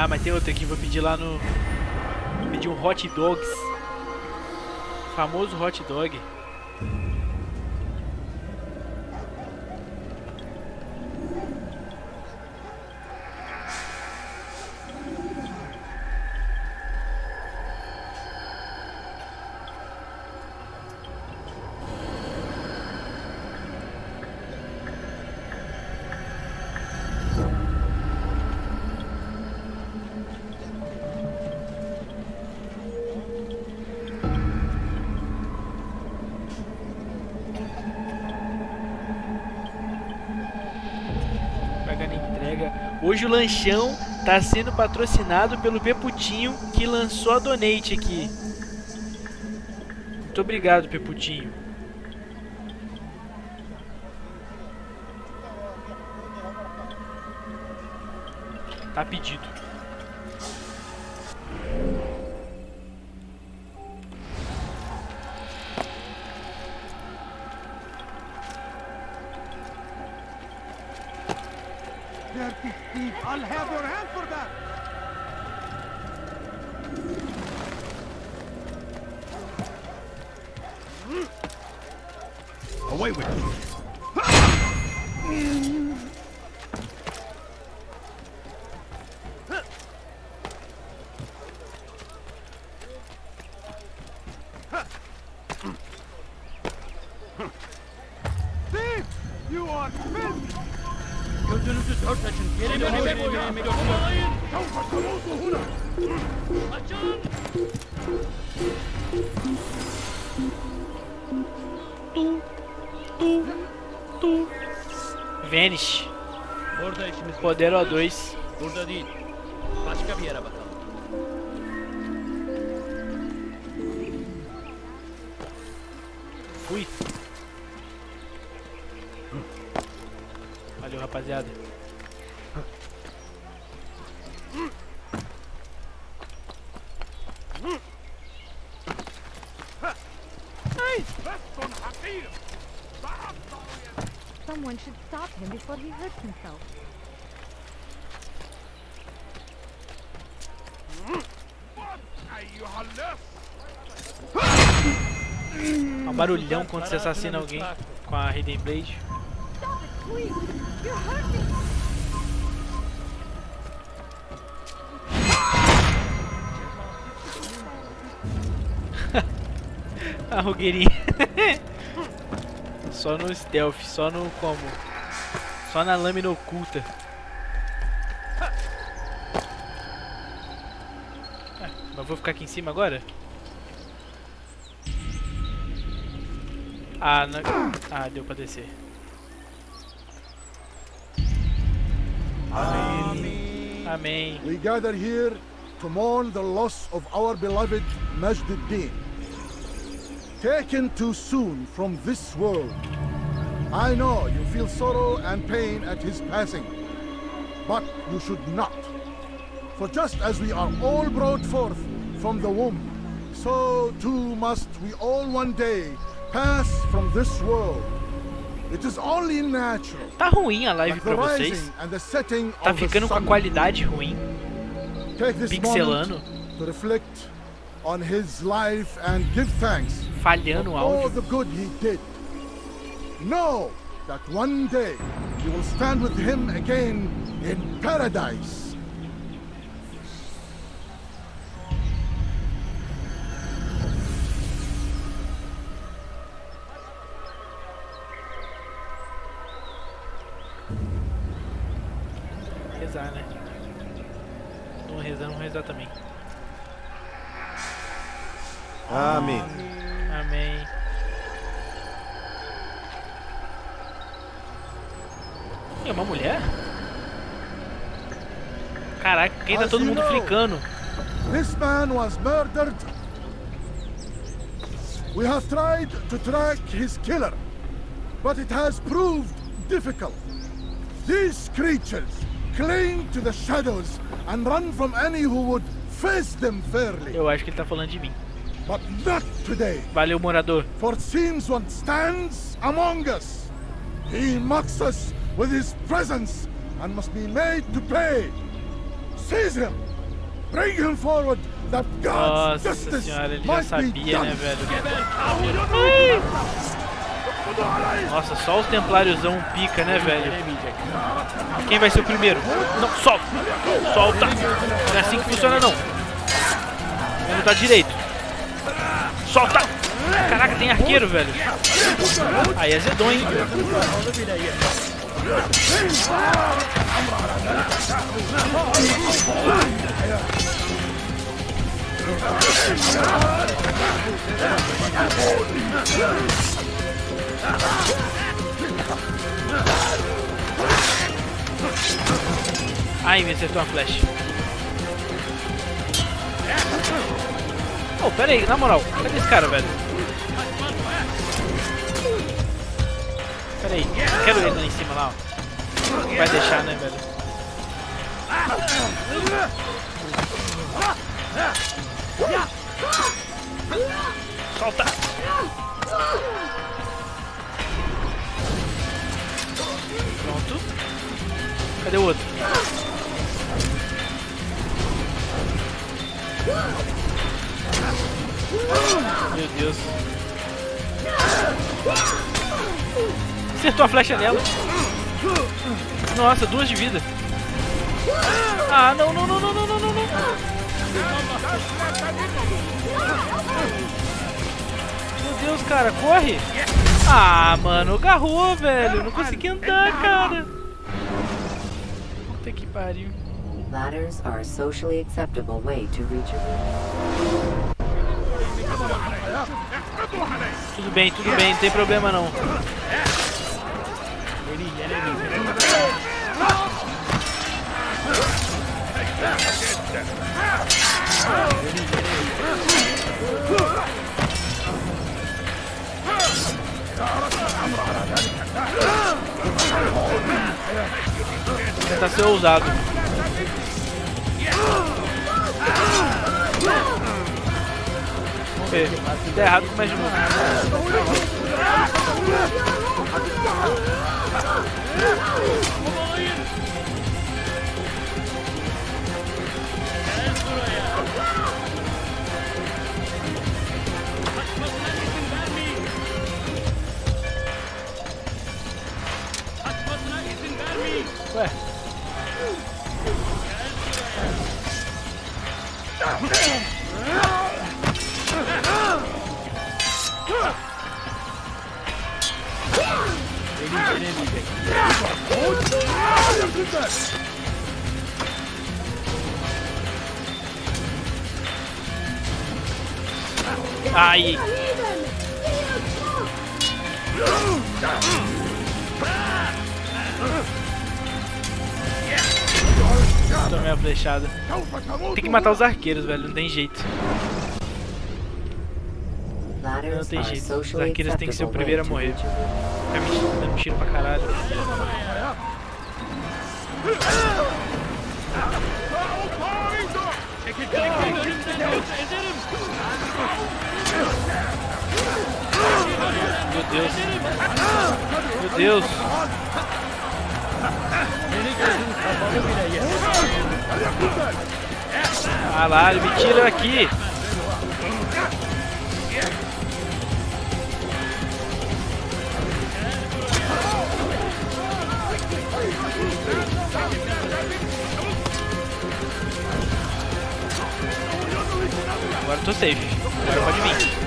Ah, mas tem outro aqui, vou pedir lá no... Vou pedir um hot dogs. Famoso hot dog. Hoje o lanchão tá sendo patrocinado pelo Peputinho, que lançou a donate aqui. Muito obrigado, Peputinho. Tá pedido. I'll have your hand for that! Away with you! Thief! You are filth! gözünüzü dört açın. Gerileri kovalayın. Açın. Vanish. Orada işimiz var. Poder O2. Burada değil. Başka bir yere bakalım. Fui. Valeu, rapaziada. Someone should stop him before he hurts himself. Um barulhão quando você assassina alguém com a Hidden Blade. Stop it, please! You're hurting! A rogueirinha. Só no stealth, só no como? Só na lâmina oculta. Mas vou ficar aqui em cima agora? Ah, não... Ah, deu pra descer. Amém. Amém. We gather here to mourn the loss of our beloved Majd-ad-Din, taken too soon from this world. I know you feel sorrow and pain at his passing, but you should not. For just as we are all brought forth from the womb, so too must we all one day pass from this world. It is only natural. Tá ruim a live pra vocês? Tá ficando com a qualidade ruim. Pixelando. To reflect on his life and give thanks falhando o áudio. all the good he did. Know that one day you will stand with him again in paradise. Rezar, né? Não rezar, vamos rezar também. Amém. Amém. É uma mulher? Caraca, quem tá todo mundo flicando? This man was murdered. We have tried to track his killer, but it has proved difficult. These creatures cling to the shadows and run from any who would face them fairly. Eu acho que ele tá falando de mim. But not today. Valeu, morador. For it seems one stands among us. He mocks us with his presence and must be made to pay. Seize him Bring him forward, that God's Nossa justice senhora, ele já might be sabia, done. né, velho? Ai! Nossa, só os templáriozão pica, né, velho? Quem vai ser o primeiro? Não, solta! Solta! Não é assim que funciona, não. Vai lutar direito. Solta! Caraca, tem arqueiro, velho. Aí azedou, hein? Ai, me acertou uma flecha. Oh, pera aí, na moral, cadê esse cara, velho? Pera aí, quero ele lá em cima, lá, ó. Não vai deixar, né, velho? Solta! Pronto. Cadê o outro? Meu Deus. Acertou a flecha nela. Nossa, 2 de vida. Ah, não, não, não, não, não, não, não. Meu Deus, cara, corre. Ah, mano, agarrou, velho. Não consegui andar, cara. Puta que pariu. Ladders are a socially acceptable way to reach a room. Tudo bem, não tem problema não. Vou tentar ser ousado. Vamos ver. Se der errado, começa de novo. Ué. Ai. Tomei a flechada. Tem que matar os arqueiros, velho. Não tem jeito. Não tem jeito. Os arqueiros têm que ser o primeiro a morrer. Ficar me dando tiro pra caralho. Meu Deus. Meu Deus. Caralho, me tira daqui. Agora eu tô safe. Agora pode vir.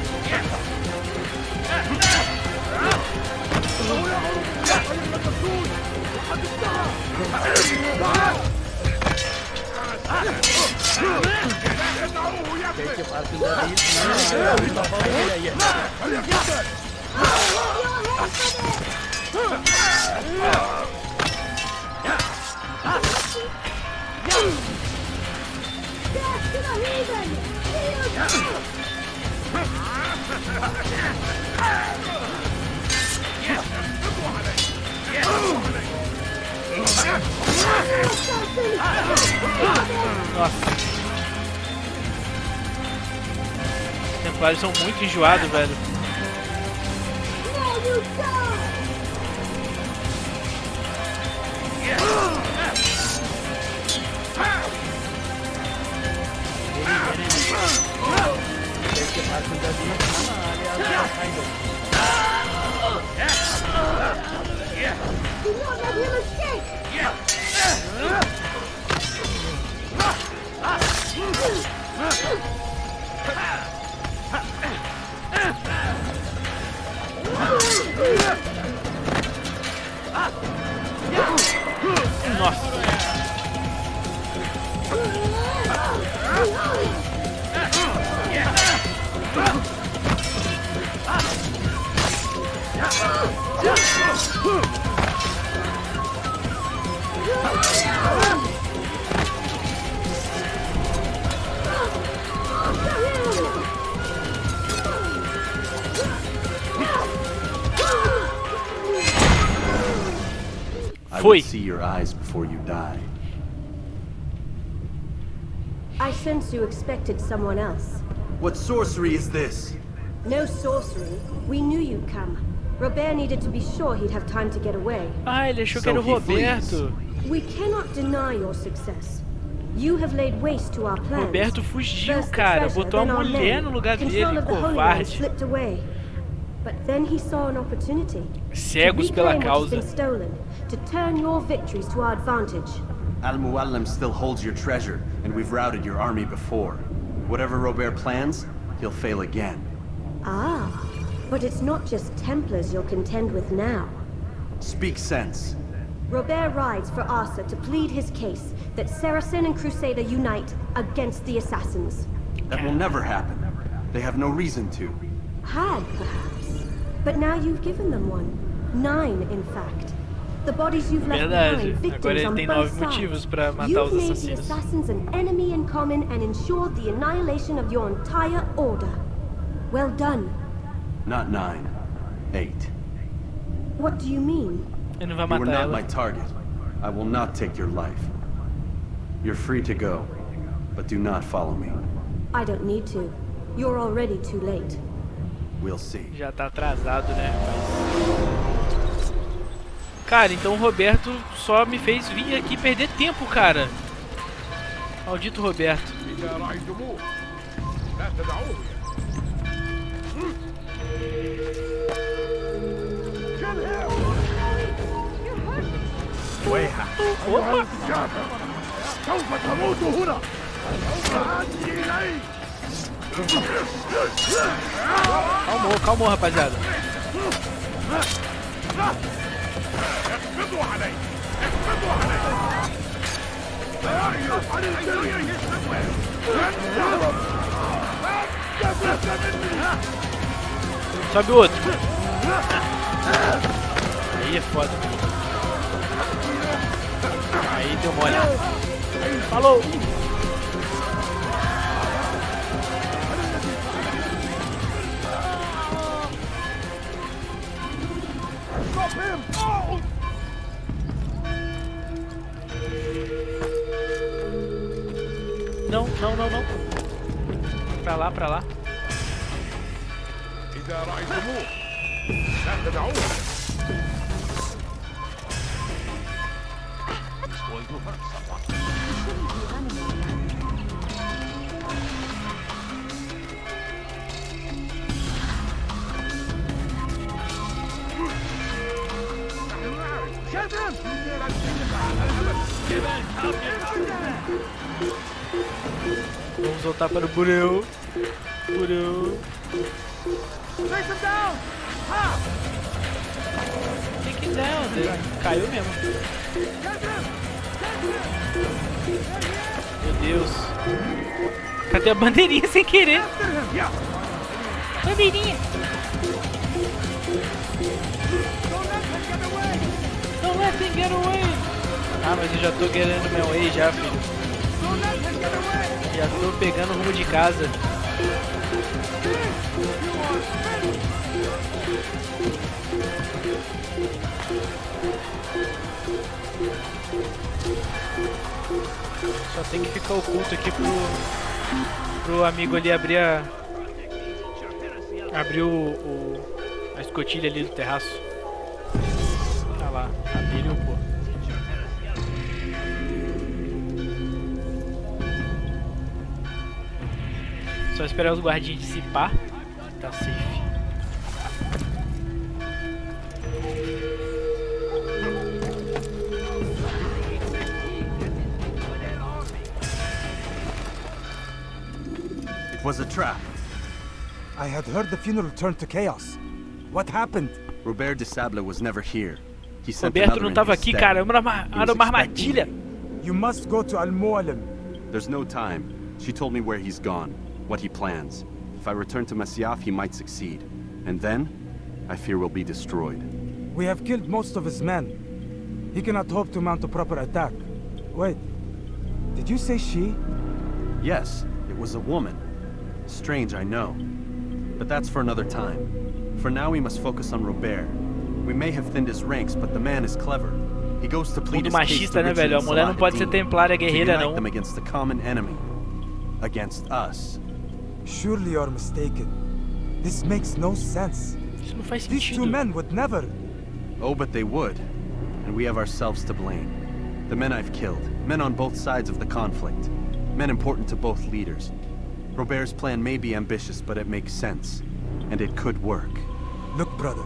Nossa. Os templários são muito enjoados, velho. Nossa. I Foi. would see your eyes before you die. I sense you expected someone else. What sorcery is this? No sorcery. We knew you'd come. Robert needed to be sure he'd have time to get away. Ah, ele achou que era o So he Roberto. We cannot deny your success. You have laid waste to our plans. Roberto fugiu, First the cara. treasure, Botou a then our mulher men. no lugar Control dele, of the Holy Land covarde. slipped away. But then he saw an opportunity. Cegos to pela reclaim what has causa. been stolen, to turn your victories to our advantage. Al-Muallim still holds your treasure, and we've routed your army before. Whatever Robert plans, he'll fail again. Ah, but it's not just Templars you'll contend with now. Speak sense. Robert rides for Arsa to plead his case that Saracen and Crusader unite against the Assassins. That will never happen. They have no reason to. Had, perhaps. But now you've given them one. 9, in fact. The bodies you've left Verdade. behind, Agora victims ele on tem both 9 motivos sides. pra matar You've os made the assassinos. Assassins an enemy in common and ensured the annihilation of your entire order. Well done. Not 9. 8. What do you mean? Ele não vai You were matar not my ela. target. I will not take your life. You're free to go, but do not follow me. I don't need to. You're already too late. We'll see. Já tá atrasado, né? Mas... Cara, então o Roberto só me fez vir aqui perder tempo, cara. Maldito Roberto. Opa! سوف تموت هنا. Calmou, calmou, rapaziada. Sobe o outro. Aí é foda. Aí deu mole. Falou! Não, não, não, não. Pra lá, pra lá. Vamos voltar para o Bureu. Bureu. Take it down. Caiu mesmo. Meu Deus. Cadê a bandeirinha sem querer? Bandeirinha. Don't let him get away. Ah, mas eu já tô querendo meu way já, filho. Já tô pegando o rumo de casa. Só tem que ficar oculto aqui pro amigo ali abrir a escotilha ali do terraço. Tá lá, abrir o pô. Só esperar os guardinhas dissipar. Tá safe. It was a trap. I had heard the funeral turned to chaos. What happened? Robert de Sable was never here. He sent Roberto another não in tava his aqui, stead. cara. Era He was uma expecting armadilha. me. You must go to Al-Mualim. There's no time. She told me where he's gone, what he plans. If I return to Masyaf, he might succeed. And then, I fear we'll be destroyed. We have killed most of his men. He cannot hope to mount a proper attack. Wait, did you say she? Yes, it was a woman. Strange, I know. But that's for another time. For now, we must focus on Robert. We may have thinned his ranks, but the man is clever. He goes to plead Mundo his case machista, to né, Richard velho? A and mulher não pode ser Salah ad-Din, templária to guerreira, unite não. them against the common enemy. Against us. Surely you're mistaken. This makes no sense. Isso não faz These two sentido. men would never. Oh, but they would. And we have ourselves to blame. The men I've killed, men on both sides of the conflict. Men important to both leaders. Robert's plan may be ambitious, but it makes sense. And it could work. Look, brother.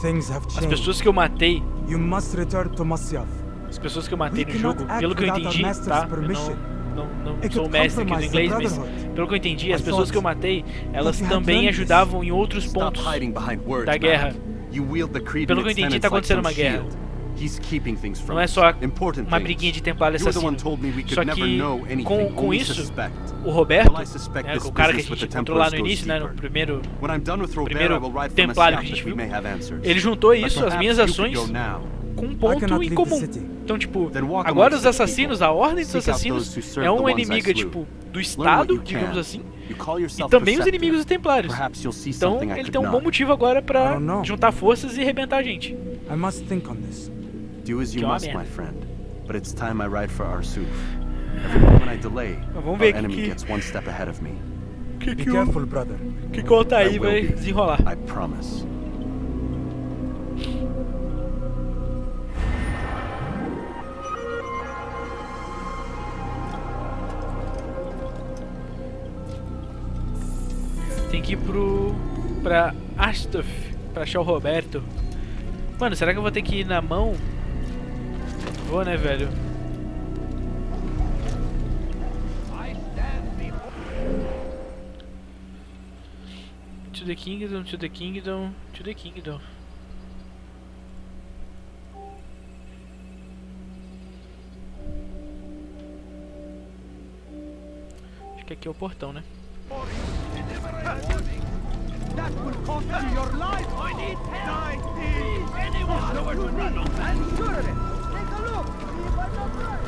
Things have As changed. pessoas que eu matei, You must return to Masyaf. as pessoas que eu matei We no jogo, cannot act pelo que eu without our entendi, master's tá? Eu permission. não It sou o could mestre aqui do compromise the inglês, mas Brotherhood. pelo que eu entendi, as I pessoas thought que eu matei, elas you had também learned this. ajudavam em outros Stop pontos hiding behind words, da guerra. man. You wield the creed Pelo in que eu its entendi, tenets tá like acontecendo some uma guerra. shield. He's keeping things from Não é us. só Important uma things. briguinha de templário You're the assassino. one told me we could Só never que know anything, com only isso, suspect. o Roberto, Well, I suspect né, this o cara que a business with gente the encontrou lá no Templars início, goes né, no deeper. primeiro When I'm done with Robert, I primeiro will ride from templário que a Masyaf gente that we viu, may have answers. ele juntou But isso, as perhaps minhas you could ações, go now. com um I ponto cannot em leave comum. the city. Então, tipo, Then walk agora amongst os the assassinos, people. a ordem dos Seek out assassinos those who serve é the uma ones I inimiga, slew. tipo, do Learn what Estado, you digamos can. assim, You call e yourself também os perceptive. inimigos dos templários. Perhaps you'll see Então, something I ele could tem um bom not. motivo agora I pra don't know. juntar forças e arrebentar a gente. I must think on this. Do as you Que é uma must, merda. my friend. But it's time I ride for Arsuf. Every moment I delay, Mas vamos our ver enemy que gets one step ahead of me. que Be que o careful, brother. que o Altair I will vai be. desenrolar. I promise. Tem que ir pra Astolf pra achar o Roberto. Mano, será que eu vou ter que ir na mão? Vou, né, velho? To the kingdom, to the kingdom, to the kingdom. Acho que aqui é o portão, né? That will cost you your life! I need help! Please! Anyone! Nowhere to run! I'm sure of it! Take a look! See if I'm not right!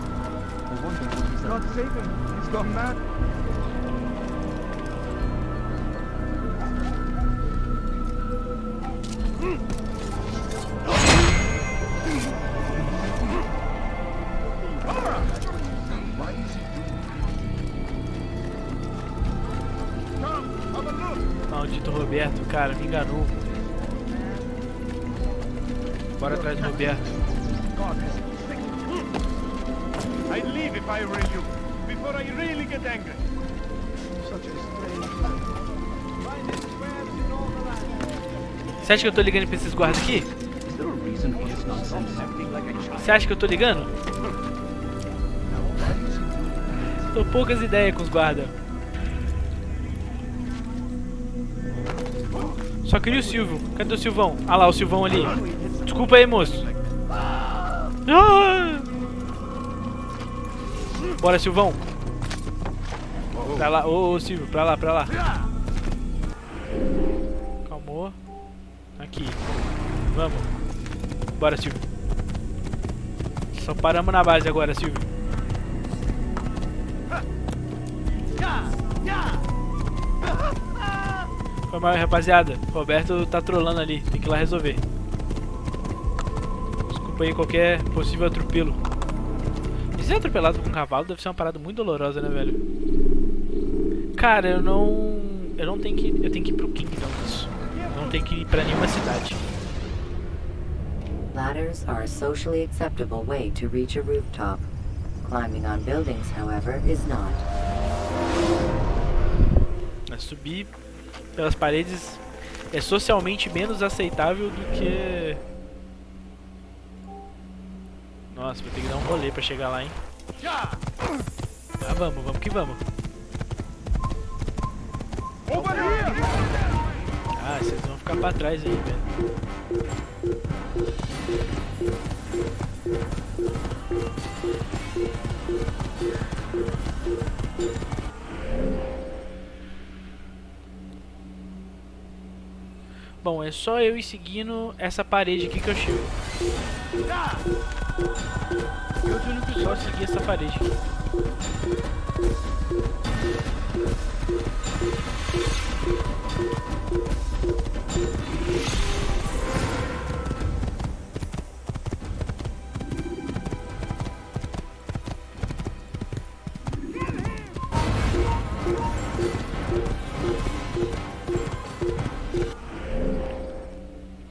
God save him. He's gone mad. Maldito Roberto, cara, me enganou. Bora atrás do Roberto. I'd leave if I were you, before I really get angry. Você acha que eu tô ligando pra esses guardas aqui? Você acha que eu tô ligando? Tô poucas ideias com os guardas. Só queria o Silvio. Cadê o Silvão? Ah lá, o Silvão ali. Desculpa aí, moço. Ah! Bora, Silvão. Pra lá, ô Silvio, pra lá, pra lá. Calmou. Aqui. Vamos. Bora, Silvio. Só paramos na base agora, Silvio. Foi mal, rapaziada. Roberto tá trolando ali. Tem que ir lá resolver. Desculpa aí qualquer possível atropelo. E ser atropelado com um cavalo deve ser uma parada muito dolorosa, né, velho? Cara, eu não tenho que... Eu tenho que ir pro Kingdom, isso. Eu não tenho que ir pra nenhuma cidade. Ladders are a socially acceptable way to reach a rooftop. Climbing on buildings, however, is not. Subir pelas paredes é socialmente menos aceitável do que... Nossa, vou ter que dar um rolê pra chegar lá, hein? Ah, vamos que vamos. Ah, vocês vão ficar pra trás aí, velho. Bom, é só eu ir seguindo essa parede aqui que eu chego. Só seguir essa parede aqui.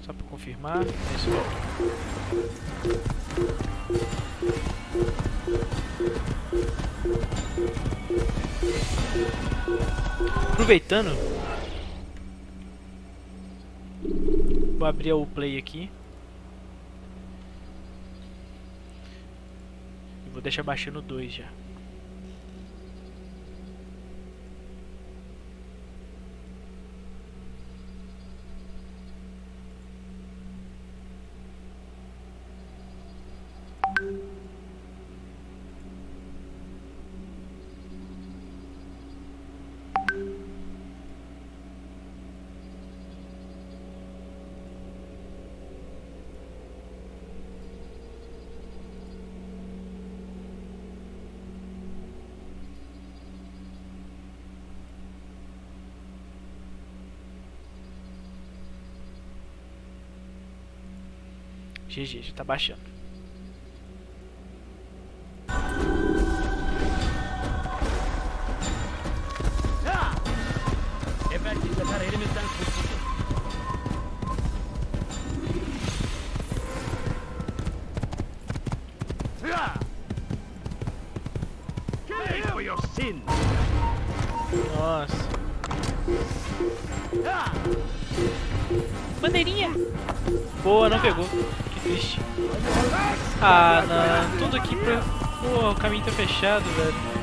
Só para confirmar, é isso mesmo. Aproveitando, vou abrir o play aqui e vou deixar baixando 2 já. GG, já tá baixando. Nossa. Bandeirinha. Boa, não pegou. Que triste. Ah, não. Tudo aqui pra... Pô, o caminho tá fechado, velho.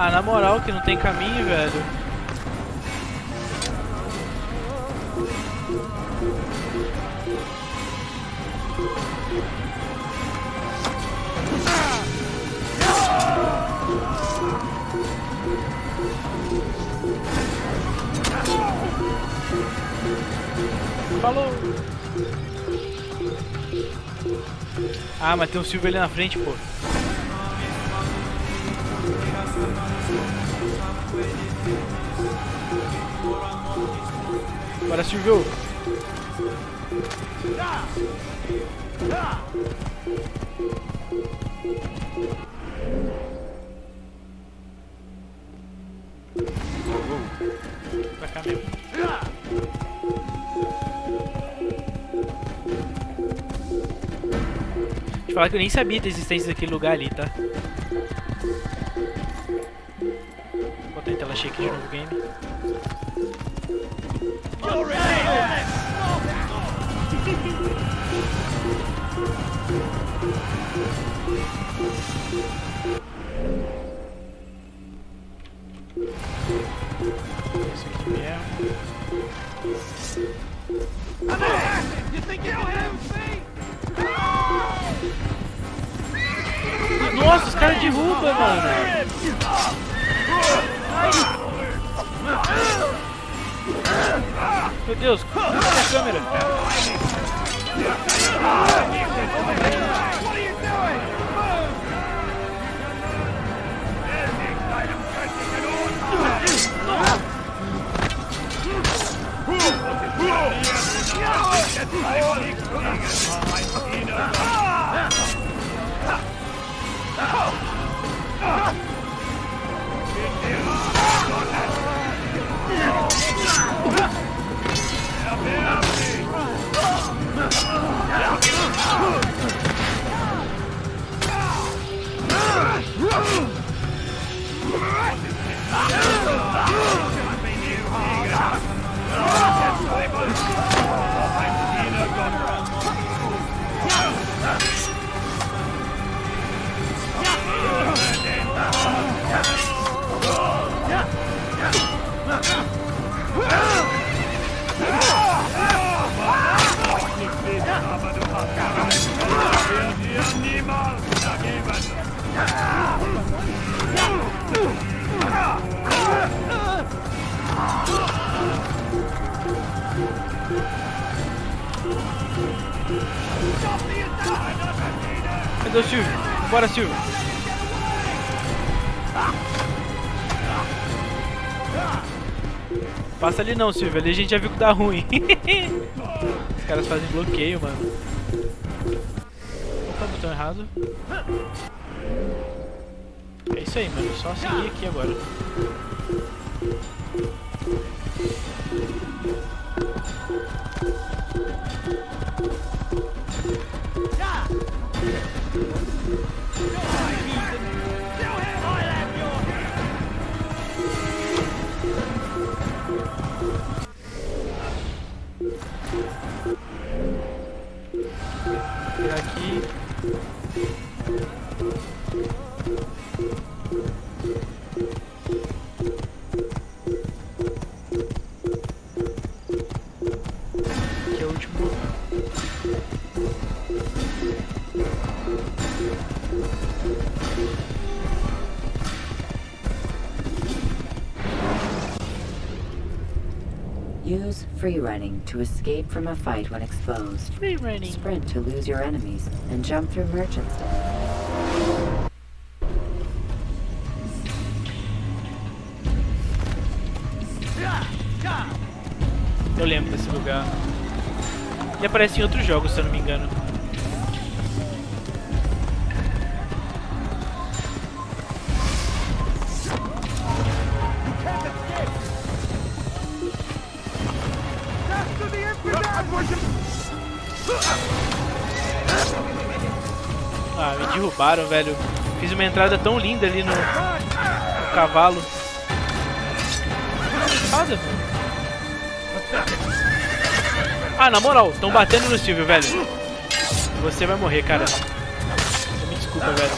Ah, na moral que não tem caminho, velho. Falou! Ah, mas tem um Silvio ali na frente, pô. Bora, Silvio! Pra cá mesmo. Deixa eu falar que eu nem sabia da existência daquele lugar ali, tá? Vou botar em tela cheia aqui de novo o game. Esse aqui mesmo. Nossa, os caras derrubam, mano. Meu Deus, cadê a câmera? Cadê o Silvio? Bora, Silvio. Passa ali não, Silvio. Ali a gente já viu que dá ruim. Os caras fazem bloqueio, mano. Opa, botão errado. É isso aí, mano. Só seguir aqui agora. Aqui. Aqui é o último. Use free running to escape from a fight when exposed. Free running. Sprint to lose your enemies and jump through merchants. Eu lembro desse lugar. Ele aparece em outros jogos, se eu não me engano. Ah, me derrubaram, velho. Fiz uma entrada tão linda ali no cavalo. Espada, mano. Ah, na moral, estão batendo no Silvio, velho. Você vai morrer, cara. Me desculpa, velho.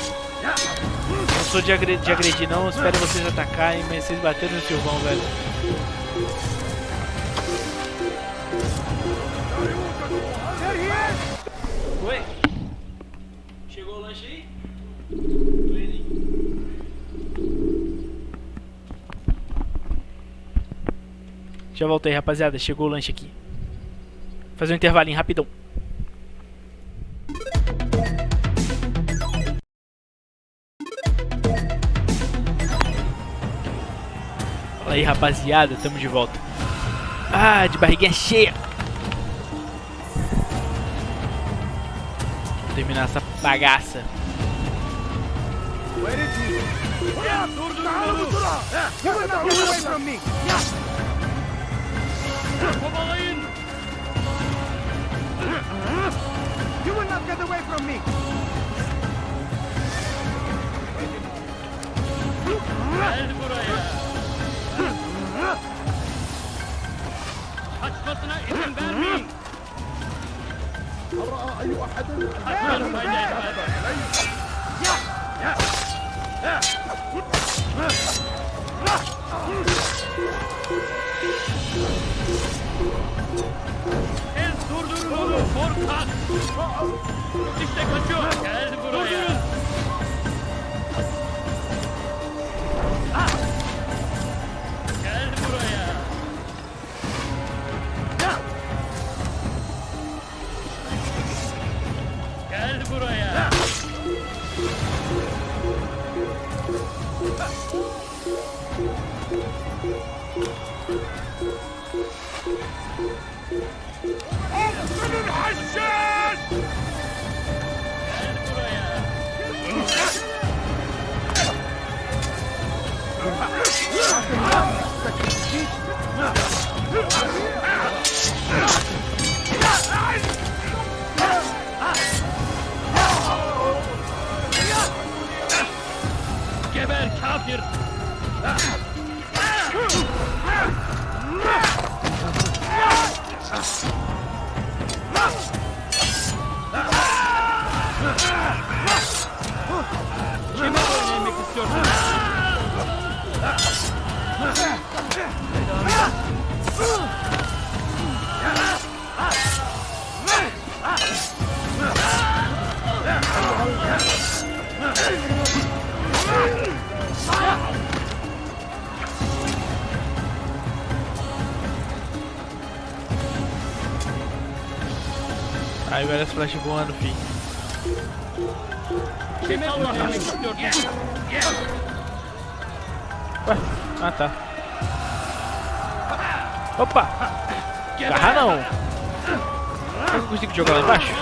Não sou de agredir, não. Eu espero vocês atacarem, mas vocês bateram no Silvão, velho. Oi? Chegou o lanche aí? Já voltei, rapaziada. Chegou o lanche aqui. Fazer um intervalinho rapidão. Fala aí, rapaziada. Tamo de volta. Ah, de barriguinha cheia. Vou terminar essa bagaça. You will not get away from me! Gel buraya! Kaçmasına izin vermeyin! هل رأى أي أحد؟ Durdurun onu korkak! İşte kaçıyor! Gel buraya! Gel buraya! Gel buraya! Geber kafir! Kime oynamak istiyorsun? Aí vai as flechas voando, fi. Ué, ah tá. Opa! Agarrar não! Será que eu consigo jogar lá embaixo?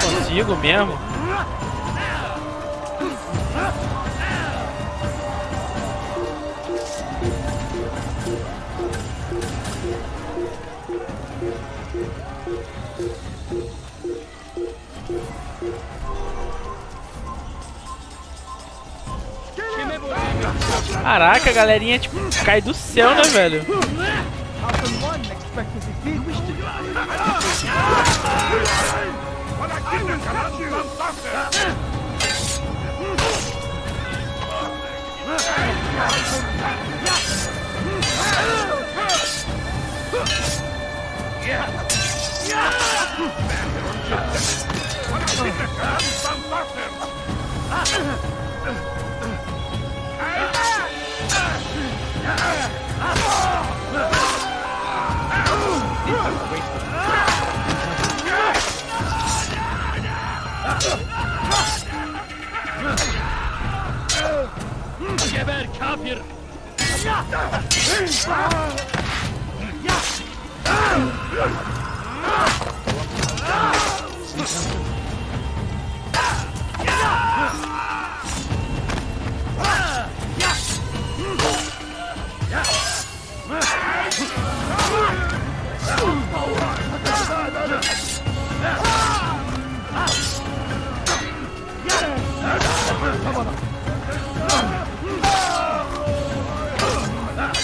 Consigo mesmo. Caraca, a galerinha tipo cai do céu, né, velho? Geber kafir!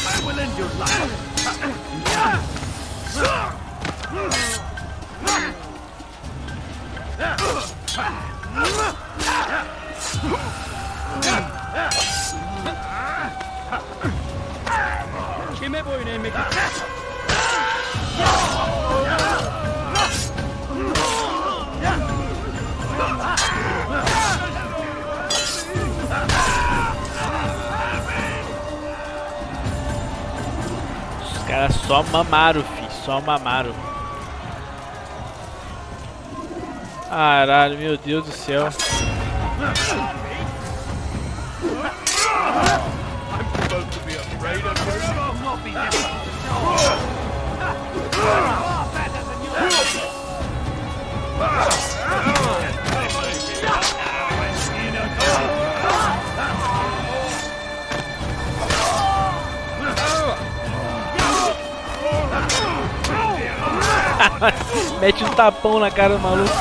I will end your life! Kime boyun eğmek istiyorsun? Os caras só mamaram, fi, só mamaram. Caralho, meu Deus do céu. Mete um tapão na cara do maluco.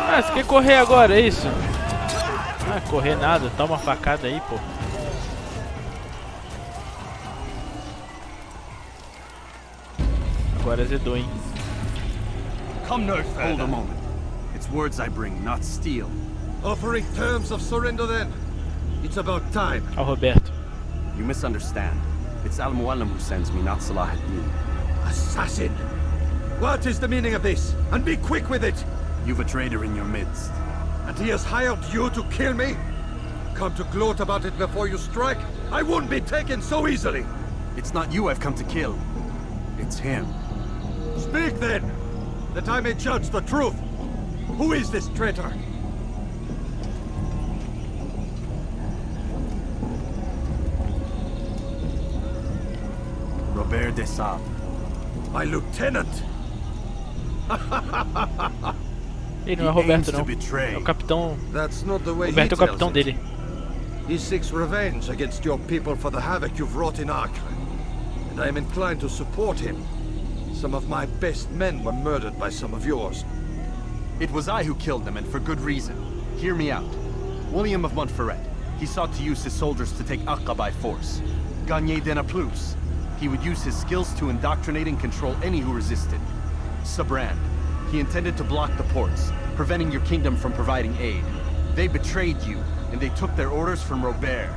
Ah, você quer correr agora, é isso? Ah, correr nada, toma uma facada aí, pô. Agora zedou, hein? Come no further. Hold a moment. It's words I bring, not steel. Offering terms of surrender then. It's about time. Ó o Roberto. You misunderstand. It's Al-Mualim who sends me, not Salah ad-Din. Assassin! What is the meaning of this? And be quick with it! You've a traitor in your midst. And he has hired you to kill me? Come to gloat about it before you strike? I won't be taken so easily! It's not you I've come to kill. It's him. Speak then, that I may judge the truth. Who is this traitor? Robert de Sable. My lieutenant! Ele não é Roberto, não. É o capitão. That's not the way Roberto é o he capitão tells it. dele. He seeks revenge against your people for the havoc you've wrought in Acre. And I am inclined to support him. Some of my best men were murdered by some of yours. It was I who killed them, and for good reason. Hear me out. William of Montferrat. He sought to use his soldiers to take Acre by force. Gagné de Naplouse. He would use his skills to indoctrinate and control any who resisted. Sabrand. He intended to block the ports, preventing your kingdom from providing aid. They betrayed you, and they took their orders from Robert.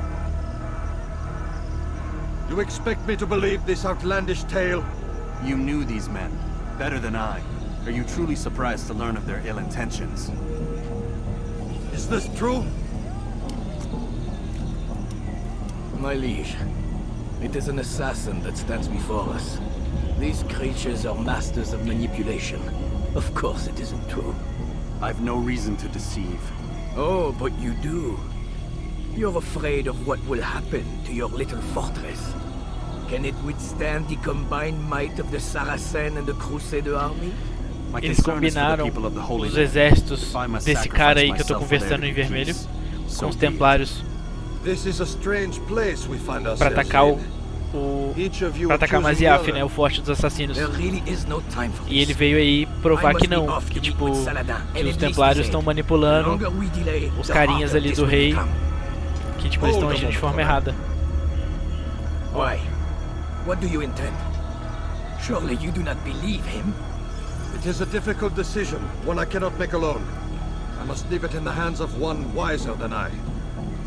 You expect me to believe this outlandish tale? You knew these men, better than I. Are you truly surprised to learn of their ill intentions? Is this true? My liege, it is an assassin that stands before us. These creatures are masters of manipulation. Of course it isn't true. I've no reason to deceive. Oh, but you do. You're afraid of what will happen to your little fortress. Can it withstand the combined might of the Saracen and the Crusader army? Eles combinaram os exércitos desse cara aí que eu tô conversando em vermelho com os templários para atacar para atacar Maziaf, né, o forte dos assassinos. E ele veio aí provar que não, que tipo, que os templários estão manipulando os carinhas ali do rei, que tipo, eles estão agindo de forma errada. Why? What do you intend? Surely you do not believe him? It is a difficult decision, one I cannot make alone. I must leave it in the hands of one wiser than I.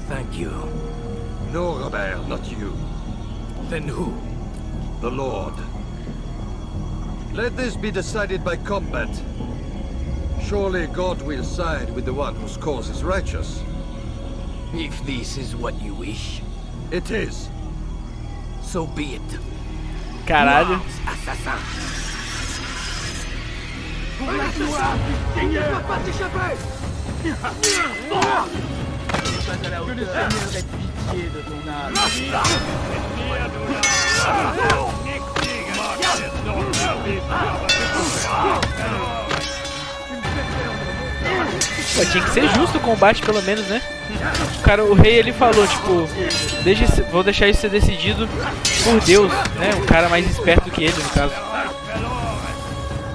Thank you. No, Robert, not you. Then who? The Lord. Let this be decided by combat. Surely God will side with the one whose cause is righteous. If this is what you wish. It is. So be it. Caralho. Assassin. Pô, tinha que ser justo o combate, pelo menos, né? O rei ele falou, tipo, vou deixar isso ser decidido por Deus, né? Um cara mais esperto que ele, no caso.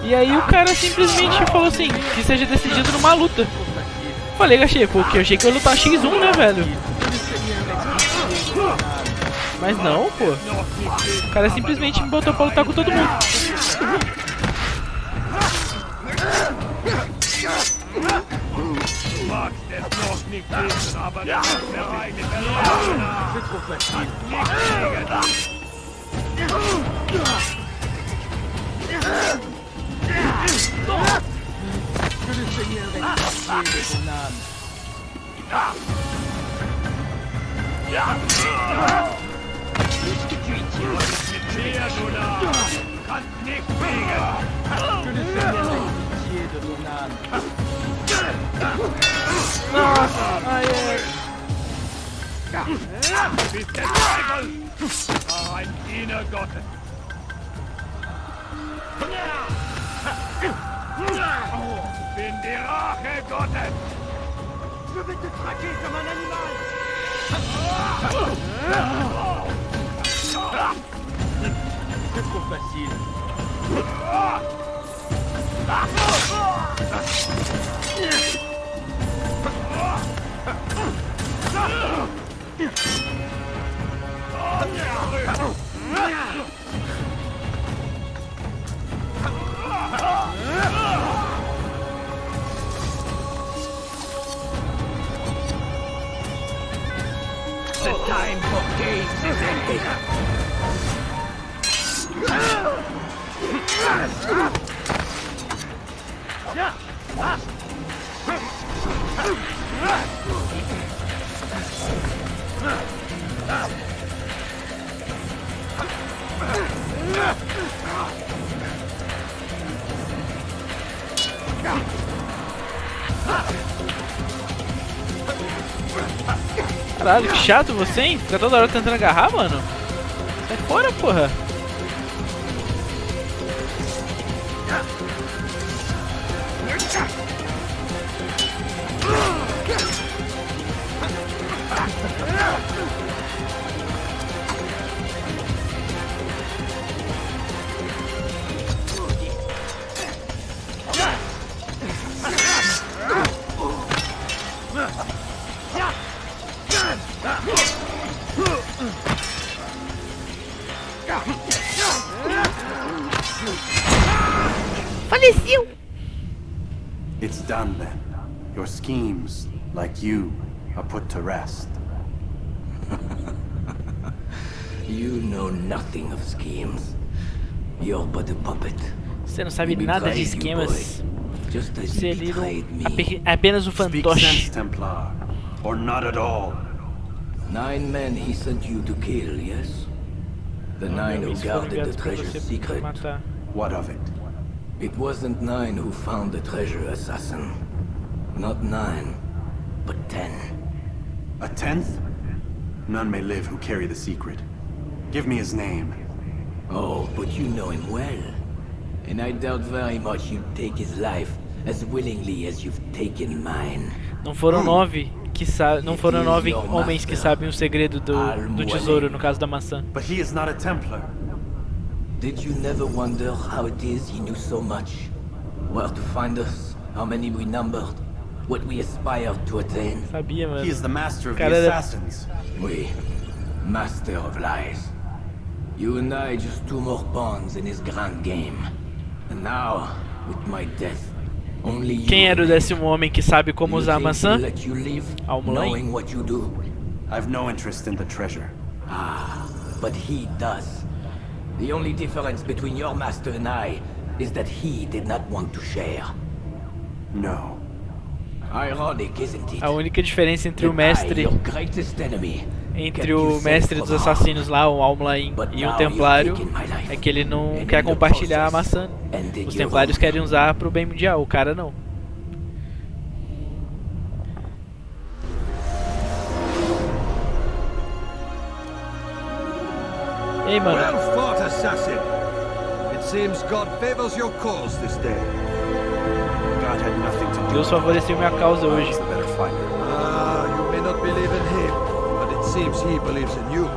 E aí o cara simplesmente falou assim, que seja decidido numa luta. Falei, achei, porque eu achei que eu ia lutar X1, né, velho? Mas não, pô. O cara simplesmente me botou pra lutar com todo mundo. Bin die Rache Gottes! Je vais te traquer comme un animal! C'est trop facile. The time for games is ended. Caralho, que chato você, hein? Fica toda hora tentando agarrar, mano. Sai fora, porra. Yeah! Your schemes, like you, are put to rest. You know nothing of schemes. You're but a puppet. Você não sabe nada de esquemas. Just as Você you é ali betrayed me. apenas um Speak fantoche. sense, Templar, or not at all. 9 men he sent you to kill, yes? The 9 who Eles foram guarded the enviados pra treasure você secret. matar. What of it? It wasn't 9 who found the treasure, assassin. Not 9, but 10. A 10th? None may live who carry the secret. Give me his name. Oh, but you know him well. And I doubt very much you'd take his life as willingly as you've taken mine. Não foram 9 que não foram 9 homens que sabem o segredo do tesouro, no caso da maçã. But he is not a Templar. Did you never wonder how it is he knew so much? Where to find us, how many we numbered, what we aspired to attain? Sabia, mano. He is the master of the Cara, assassins. We, master of lies. You and I just 2 more pawns in his grand game. And now, with my death, only you Quem era o remain. 10º homem que sabe como Do you usar a think maçã? he'll let you live, Almulain. knowing what you do? I've no interest in the treasure. Ah, but he does. The only difference between your master and I is that he did not want to share. No. Ironic, isn't it? A única diferença entre o That I, mestre your greatest enemy, entre o mestre dos assassinos lá, o Almulain, e o Templário é que ele não quer compartilhar a maçã. Os Templários querem usar pro bem mundial, o cara não. Ei, mano. Well fought, assassin. It seems God favors your cause this day. God had nothing to do Deus favoreceu minha causa hoje. with the better fighter. Ah, you may not believe in him, but it seems he believes in you.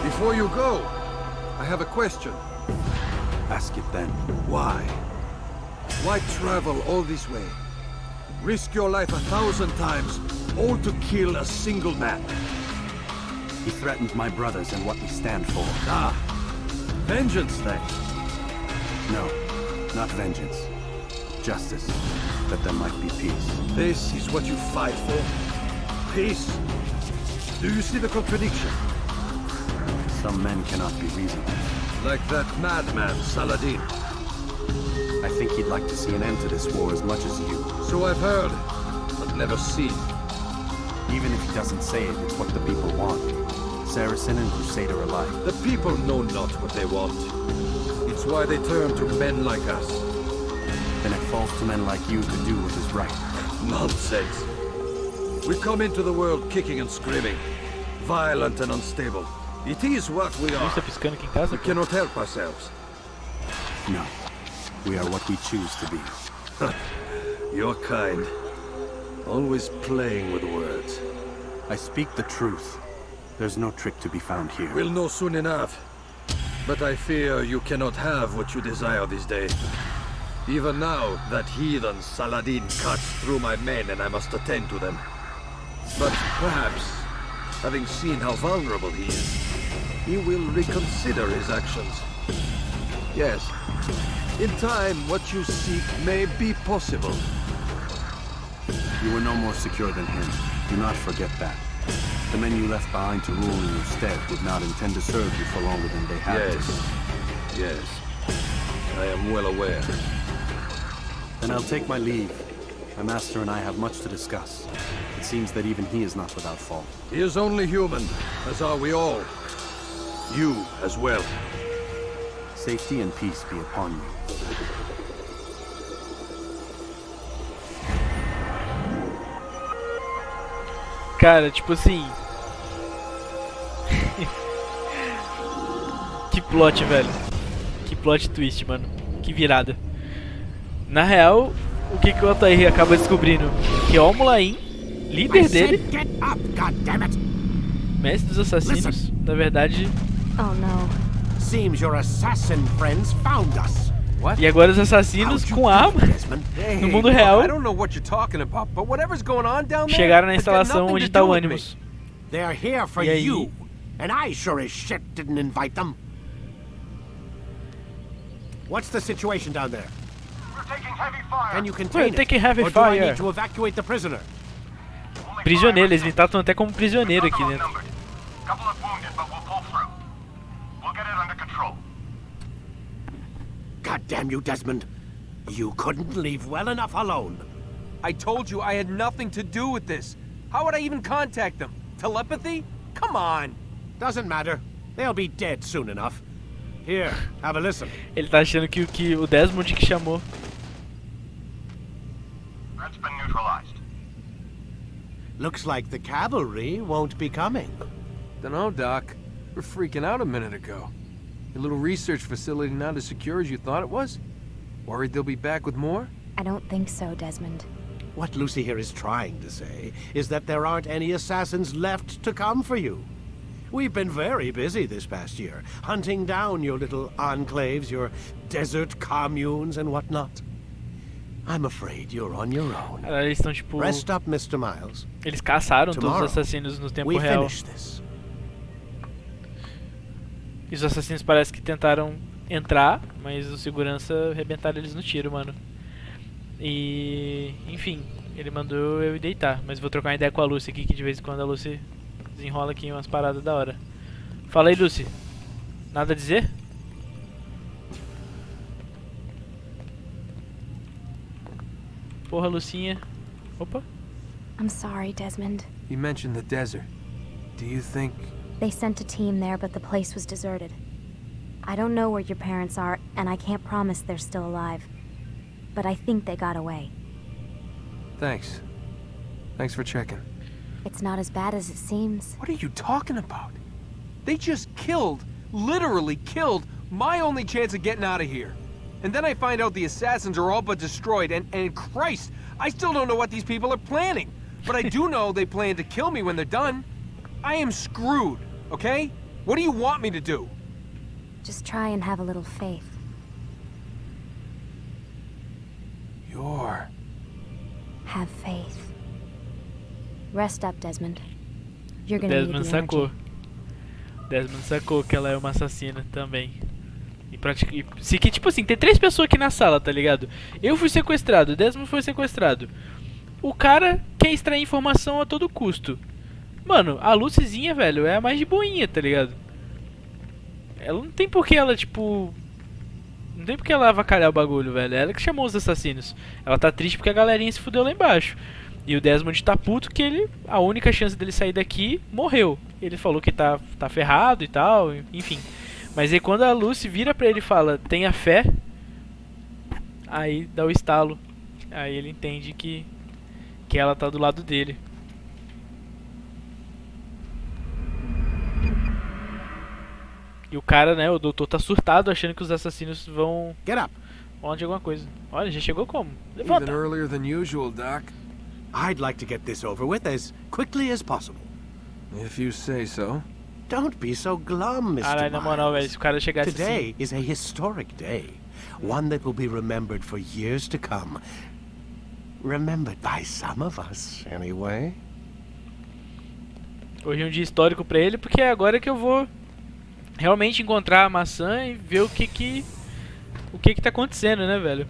Before you go, I have a question. Ask it then. Why? Why travel all this way? Risk your life 1,000 times, all to kill a single man. He threatened my brothers and what we stand for. Ah, vengeance then. No, not vengeance. Justice, that there might be peace. This is what you fight for? Peace? Do you see the contradiction? Some men cannot be reasoned. Like that madman, Saladin. I think he'd like to see an end to this war as much as you. So I've heard, but never seen. Even if he doesn't say it, it's what the people want. Saracen and Crusader alike. The people know not what they want. It's why they turn to men like us. Then it falls to men like you to do what is right. Nonsense. We come into the world kicking and screaming, violent and unstable. It is what we are. Tá piscando aqui em casa? We cannot help ourselves. No. We are what we choose to be. You're kind. Always playing with words. I speak the truth. There's no trick to be found here. We'll know soon enough. But I fear you cannot have what you desire this day. Even now, that heathen Saladin cuts through my men and I must attend to them. But perhaps, having seen how vulnerable he is, he will reconsider his actions. Yes, in time, what you seek may be possible. You were no more secure than him. Do not forget that. The men you left behind to rule in your stead did not intend to serve you for longer than they had to. Yes. I am well aware. Then I'll take my leave. My master and I have much to discuss. It seems that even he is not without fault. He is only human, as are we all. You as well. Safety and peace be upon you. Cara, tipo assim... Que plot, velho. Que plot twist, mano. Que virada. Na real, o que o Altair acaba descobrindo? Que o Almulain, líder dele, mestre dos assassinos, na verdade... Oh no. Seems your assassin friends found us. E agora os assassinos com arma no mundo real chegaram na instalação onde tá o Animus. They're here for E aí? you, and I sure as shit didn't invite them. What's the situation down there? Can you We're contain it? taking heavy Or do I fire. need to evacuate the prisoner? Prisioneiro, eles me tratam até como prisioneiro aqui dentro. Couple of wounded, but we'll pull through. We'll get it under control. God damn you, Desmond. You couldn't leave well enough alone. I told you I had nothing to do with this. How would I even contact them? Telepathy? Come on. Doesn't matter. They'll be dead soon enough. Here, have a listen. Ele tá achando que o Desmond que chamou. That's been neutralized. Looks like the cavalry won't be coming. Dunno, Doc. We're freaking out a minute ago. Your little research facility not as secure as you thought it was? Worried they'll be back with more? I don't think so, Desmond. What Lucy here is trying to say is that there aren't any assassins left to come for you. We've been very busy this past year, hunting down your little enclaves, your desert communes and whatnot. I'm afraid you're on your own. Eles estão tipo... Rest up, Mr. Miles. Eles caçaram todos Tomorrow, os assassinos no tempo we real. finish this. E os assassinos parece que tentaram entrar, mas os segurança arrebentaram eles no tiro, mano. E... enfim, ele mandou eu ir deitar. Mas vou trocar uma ideia com a Lucy aqui, que de vez em quando a Lucy desenrola aqui umas paradas da hora. Fala aí, Lucy. Nada a dizer? Porra, Lucinha. Opa. I'm sorry, Desmond. You mentioned the desert. Do you think... They sent a team there, but the place was deserted. I don't know where your parents are, and I can't promise they're still alive. But I think they got away. Thanks. Thanks for checking. It's not as bad as it seems. What are you talking about? They just killed, literally killed, my only chance of getting out of here. And then I find out the assassins are all but destroyed, and Christ, I still don't know what these people are planning. But I do know they plan to kill me when they're done. I am screwed, okay? What do you want me to do? Just try and have a little faith. You're... Have faith. Rest up, Desmond. You're gonna need Desmond the sacou. energy. Desmond sacou que ela é uma assassina também. Se que, tipo assim, tem 3 pessoas aqui na sala, tá ligado? Eu fui sequestrado, o Desmond foi sequestrado. O cara quer extrair informação a todo custo. Mano, a Lucyzinha, velho, é a mais de boinha, tá ligado? Ela não tem por que ela, tipo... Não tem por que ela avacalhar o bagulho, velho. É ela que chamou os assassinos. Ela tá triste porque a galerinha se fudeu lá embaixo. E o Desmond tá puto que ele... A única chance dele sair daqui, morreu. Ele falou que tá ferrado e tal, enfim. Mas aí quando a Lucy vira pra ele e fala, tenha fé, aí dá o estalo. Aí ele entende que ela tá do lado dele. E o cara, né, o doutor tá surtado achando que os assassinos vão... Get up! Falar de alguma coisa. Olha, já chegou como? Levanta! Even earlier than usual, Doc. I'd like to get this over with as quickly as possible. If you say so. Don't be so glum, Mr. Caralho, na moral, velho, Miles. se o cara chegasse Today assim... is a historic day. One that will be remembered for years to come. Remembered by some of us, anyway. Hoje é um dia histórico pra ele, porque é agora que eu vou realmente encontrar a maçã e ver o que tá acontecendo, né, velho?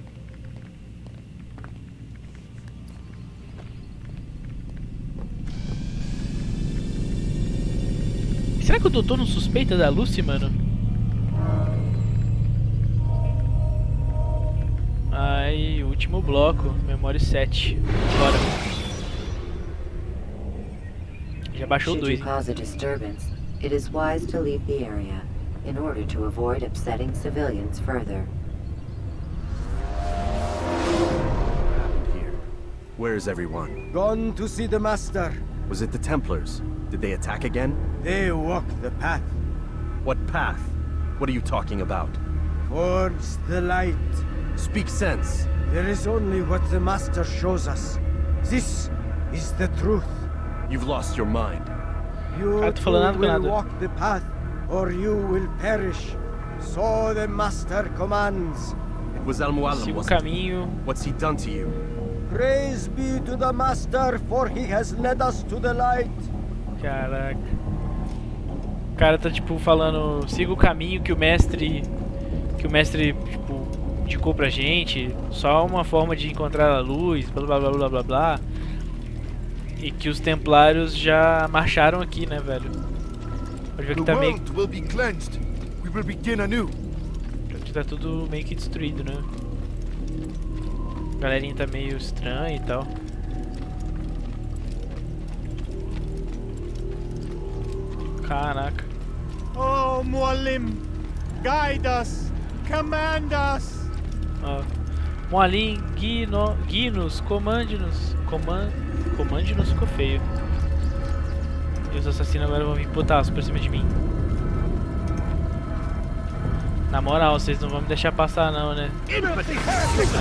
Será que o doutor não suspeita da Lucy, mano? Aí, último bloco, memória 7. Bora. Já baixou Should 2. you cause a disturbance, it is wise to leave the area in order to avoid upsetting civilians further. Where is everyone? Gone to see the Master. Was it the Templars? Did they attack again? They walk the path. What path? What are you talking about? Towards the light. Speak sense. There is only what the Master shows us. This is the truth. You've lost your mind. You too will walk the path, or you will perish. So the Master commands. It was Al-Mualim, Siga o wasn't it? caminho. What's he done to you? Praise be to the Master, for he has led us to the light. Caraca. O cara tá tipo falando, siga o caminho que o mestre tipo indicou pra gente, só uma forma de encontrar a luz, blá blá blá blá blá blá. E que os templários já marcharam aqui, né, velho? Pode ver que tá meio... Aqui tá tudo meio que destruído, né? A galerinha tá meio estranha e tal. Caraca. Oh, Muallim, guide us, command us. Muallim, guie-nos, comande-nos. Comande-nos ficou feio. E os assassinos agora vão vir putaço pra cima de mim. Na moral, vocês não vão me deixar passar não, né?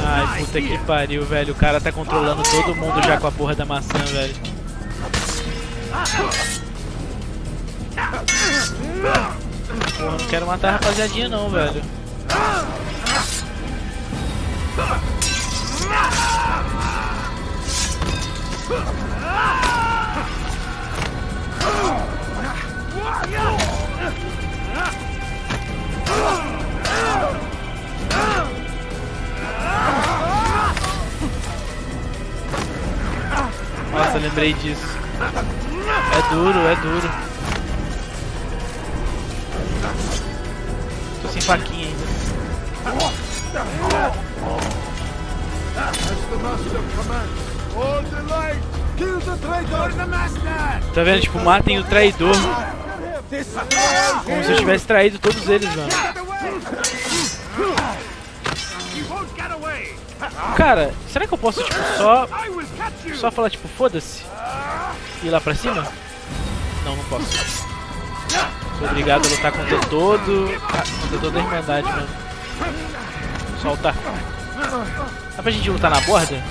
Ai, puta que pariu, velho. O cara tá controlando todo mundo já com a porra da maçã, velho. Porra, não quero matar a rapaziadinha não, velho. Nossa, lembrei disso. É duro, é duro. Tô sem faquinha ainda. Tá vendo? Tipo, matem o traidor. Como se eu tivesse traído todos eles, mano. Cara, será que eu posso, tipo, só falar, tipo, foda-se? E ir lá pra cima? Não, não posso. Sou obrigado a lutar contra toda a Irmandade, mano. Solta. Dá pra gente lutar na borda?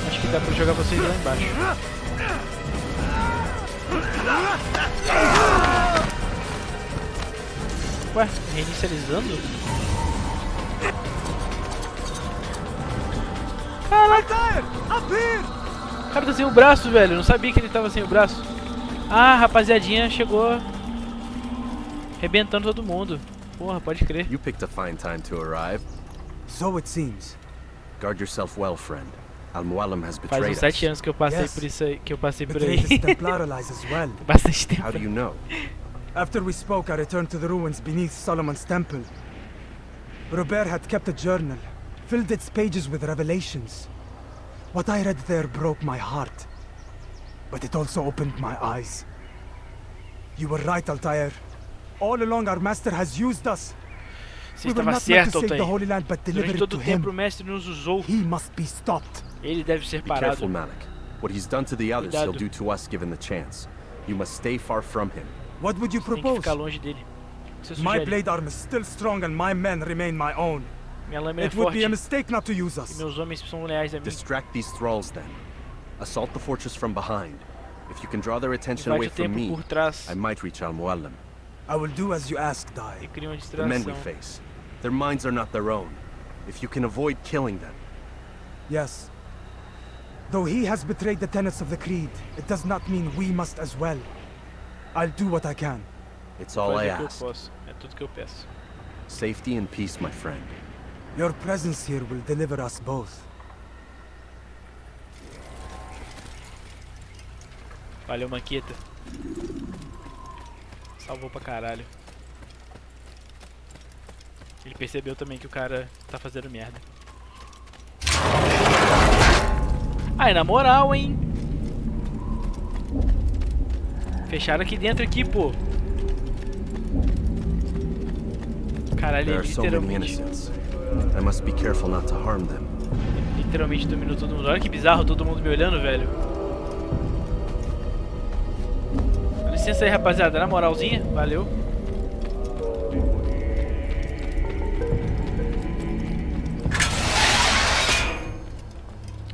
Acho que dá pra jogar vocês lá embaixo. Ué, reinicializando? Caraca! O cara tá sem o braço, velho. Eu não sabia que ele tava sem o braço. Ah, a rapaziadinha chegou arrebentando todo mundo. Porra, pode crer. You picked a fine time to arrive. So it seems. Guard yourself well, friend. Al-Muallim has betrayed Faz uns 7 anos que eu passei por isso aí, Bastante tempo. How do you know? After we spoke, I returned to the ruins beneath Solomon's temple. Robert had kept a journal, filled its pages with revelations. What I read there broke my heart, but it also opened my eyes. You were right, Altair. All along our master has used us. Você estava certo, Altair. Durante todo o tempo o mestre nos usou. He must be stopped. Ele deve ser Be parado. careful, Malik. What he's done to the others, he'll do to us given the chance. You must stay far from him. What would you Tem que propose? ficar longe dele. My blade arm is still strong and my men remain my own. Minha lâmina é It would forte. be a mistake not to use us. E meus homens são leais a mim. Distract these thralls then. Assault the fortress from behind. If you can draw their attention away from me, I might reach Al-Muallim. I will do as you ask, Dai. The men we face, their minds are not their own. If you can avoid killing them. Yes. Though he has betrayed the tenets of the creed, it does not mean we must as well. I'll do what I can. It's all I ask. É tudo que eu peço. Safety and peace, my friend. Your presence here will deliver us both. Valeu, Manqueta. Salvou pra caralho. Ele percebeu também que o cara tá fazendo merda. Ai, na moral, hein? Fecharam aqui dentro aqui, pô. Caralho, ele literalmente... I must be careful not to harm them. Literalmente dominou todo mundo. Olha que bizarro, todo mundo me olhando, velho. Dá licença aí, rapaziada. Na moralzinha, valeu.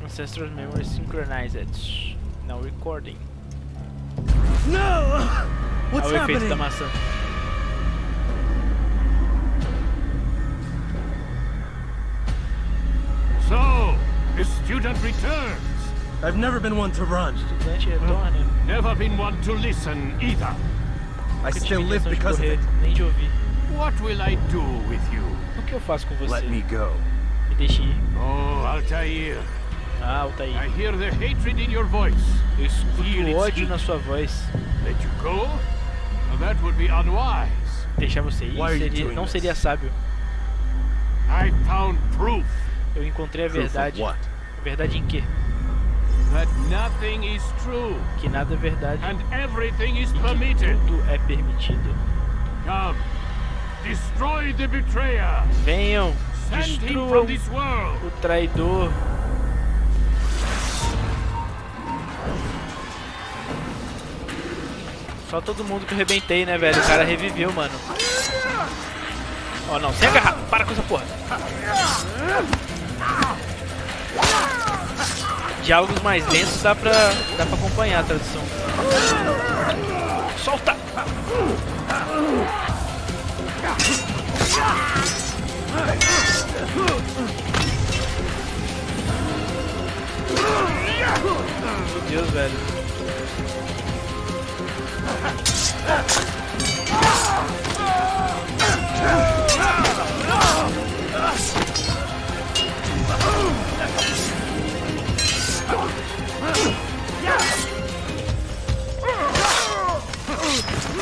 Ancestral memory synchronized. Now recording. No! What's Olha o efeito happening? da maçã. So, the student returns. I've never been one to run. Estudante retorna. Never been one to listen either. I still live because of it. Nem de ouvir. What will I do with you? O que eu faço com você? Let me go. Me deixe ir. Oh, Altair. Ah, Altair. I hear the hatred in your voice. Eu escuto o ódio na sua voz. Let you go? Well, that would be unwise. Deixar você ir não seria sábio. I found proof. Eu encontrei a verdade. A verdade em quê? That nothing is true. Que nada é verdade. And everything is e permitted. Que tudo é permitido. Come, destroy the betrayer. Venham, Send him destruam from this world. o traidor. Só todo mundo que eu arrebentei, né, velho? O cara reviveu, mano. Ó, não, sem agarrar. Para com essa porra. Diálogos mais lentos dá pra acompanhar a tradução. Solta! Meu Deus, velho.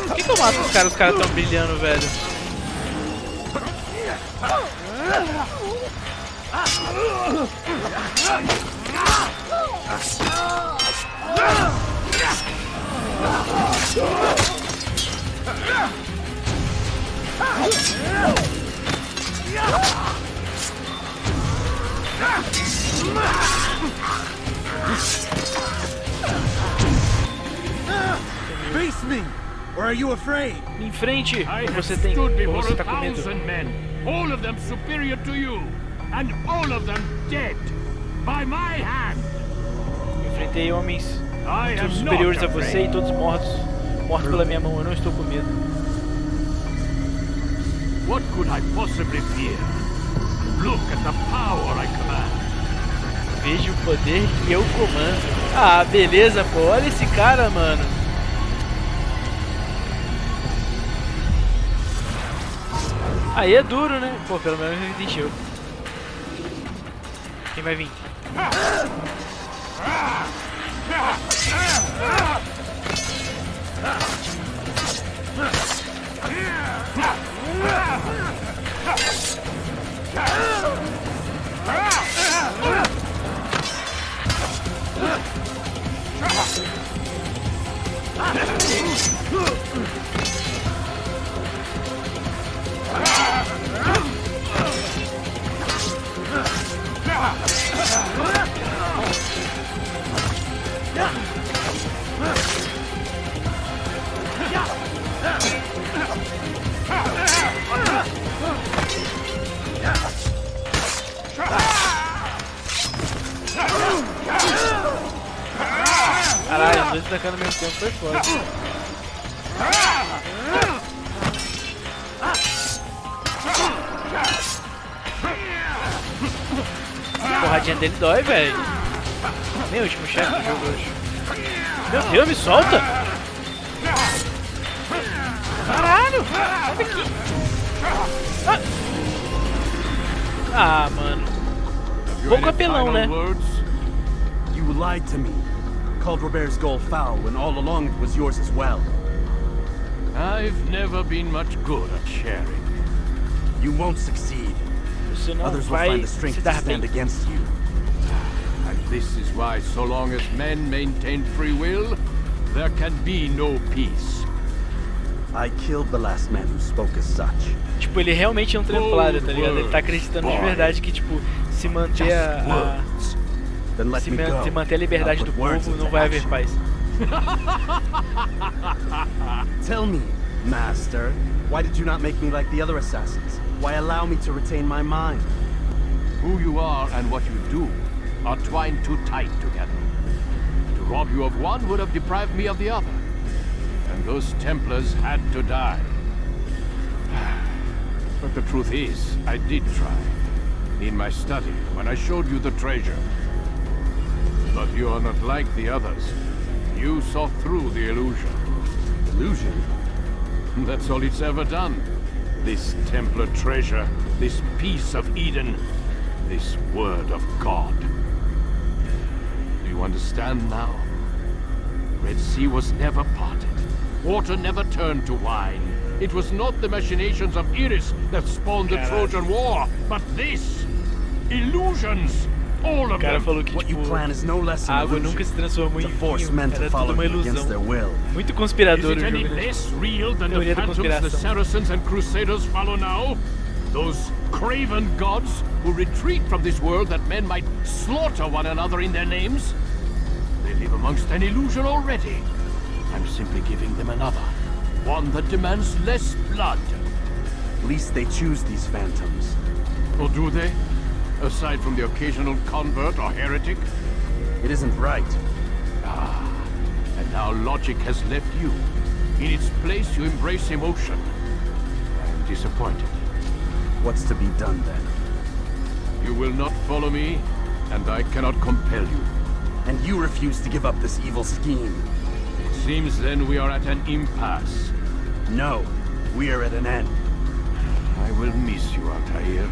Por que eu mato os caras? Os caras tão brilhando, velho. Face me, or are you afraid? Me enfrente, ou você tem, ou você tá com medo? All of them superior to you, and all of them dead by my hand. Enfrentei homens todos superiores a você e todos mortos pela minha mão. Eu não estou com medo. What could I possibly fear? Look at the power I command. Veja o poder que eu comando. Ah, beleza, pô. Olha esse cara, mano. Aí é duro, né? Pô, pelo menos me encheu. Quem vai vir? Caralho, os dois atacando ao mesmo tempo foi foda. A porradinha dele dói, velho. Nem o último chefe do jogo hoje. Meu Deus, me solta! Caralho! Sai daqui! Ah, mano. Pouco apelão, né? You lied to me. Called Robert's goal foul when all along it was yours as well. I've never been much good at sharing. You won't succeed. Você não Others will vai find the strength se to dar stand bem. against you. And this is why, so long as men maintain free will, there can be no peace. I killed the last man who spoke as such. Tipo, ele realmente é um templário, tá ligado? Ele tá acreditando de verdade que, tipo, se manter se manter a liberdade do povo, não vai haver paz. Tell me, Master, why did you not make me like the other assassins? Why allow me to retain my mind? Who you are and what you do are twined too tight together. To rob you of one would have deprived me of the other. And those Templars had to die. But the truth is, I did try. In my study, when I showed you the treasure. But you are not like the others. You saw through the illusion. Illusion? That's all it's ever done. This Templar treasure, this piece of Eden, this word of God. Do you understand now? Red Sea was never parted. Water never turned to wine. It was not the machinations of Iris that spawned the Trojan War, but this! Illusions! All of them! What you plan is no less a água nunca se transformou em vinho. Era tudo uma ilusão. Muito conspirador o Is it any jogo, né? less real than the Teoria da phantoms the conspiração. Saracens and Crusaders follow now? Those craven gods who retreat from this world that men might slaughter one another in their names? They live amongst an illusion already. I'm simply giving them another. One that demands less blood. At least they choose these phantoms. Or do they? Aside from the occasional convert or heretic? It isn't right. Ah, and now logic has left you. In its place, you embrace emotion. I'm disappointed. What's to be done then? You will not follow me, and I cannot compel you. And you refuse to give up this evil scheme. It seems then we are at an impasse. No, we are at an end. I will miss you, Altair.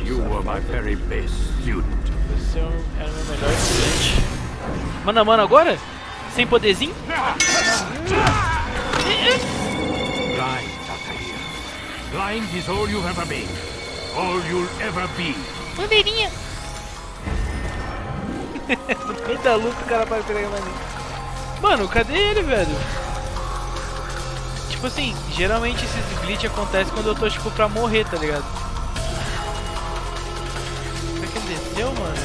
You were my very best student. Você era o meu melhor estudante. Mano a mano agora? Sem poderzinho? Blind, Altair. Blind is all you've ever been. All you'll ever be. Bandeirinha! No meio da luta o cara para pegar a bandeirinha. Mano, cadê ele, velho? Tipo assim, geralmente esses glitch acontecem quando eu tô tipo pra morrer, tá ligado? Será que ele desceu, mano?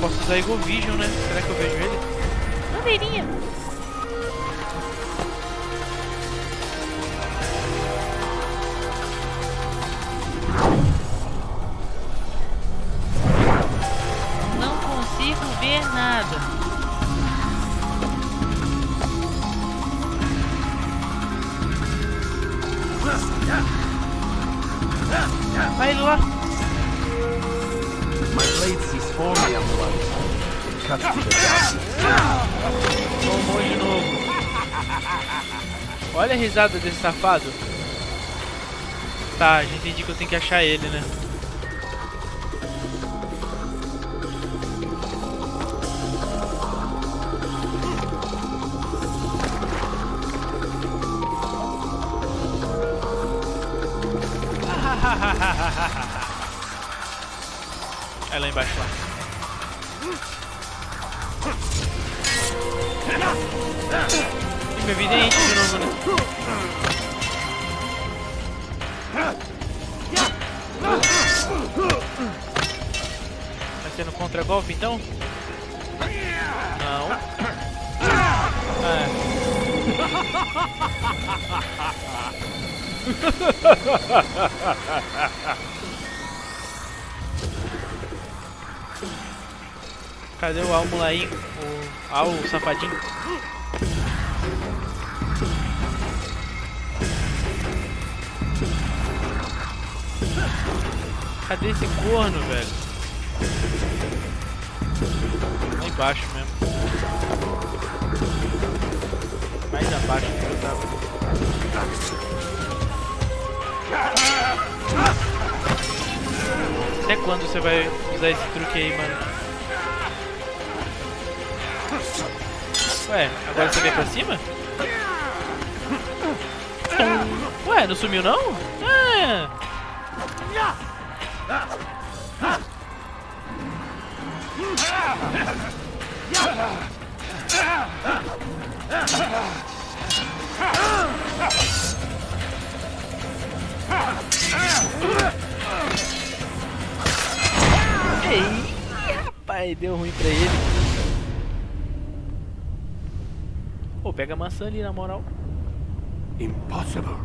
Posso usar Eagle Vision, né? Será que eu vejo ele? Bandeirinha! Não consigo ver nada. Vai ele lá. My blade sees for me on the light. It cuts through the darkness. Tomou de novo. Olha a risada desse safado. Tá, já entendi que eu tenho que achar ele, né? É lá embaixo lá. Ih, meu vidente de novo, né? Vai ser no contra-golpe então? Não. Cadê o Almulaim? O safadinho? Cadê esse corno, velho? Lá embaixo mesmo. Mais abaixo que eu tava. Até quando você vai usar esse truque aí, mano? Ué, agora você vem pra cima? Ué, não sumiu não? Ah. Ei, rapaz, deu ruim pra ele. Pô, pega a maçã ali na moral. Impossible.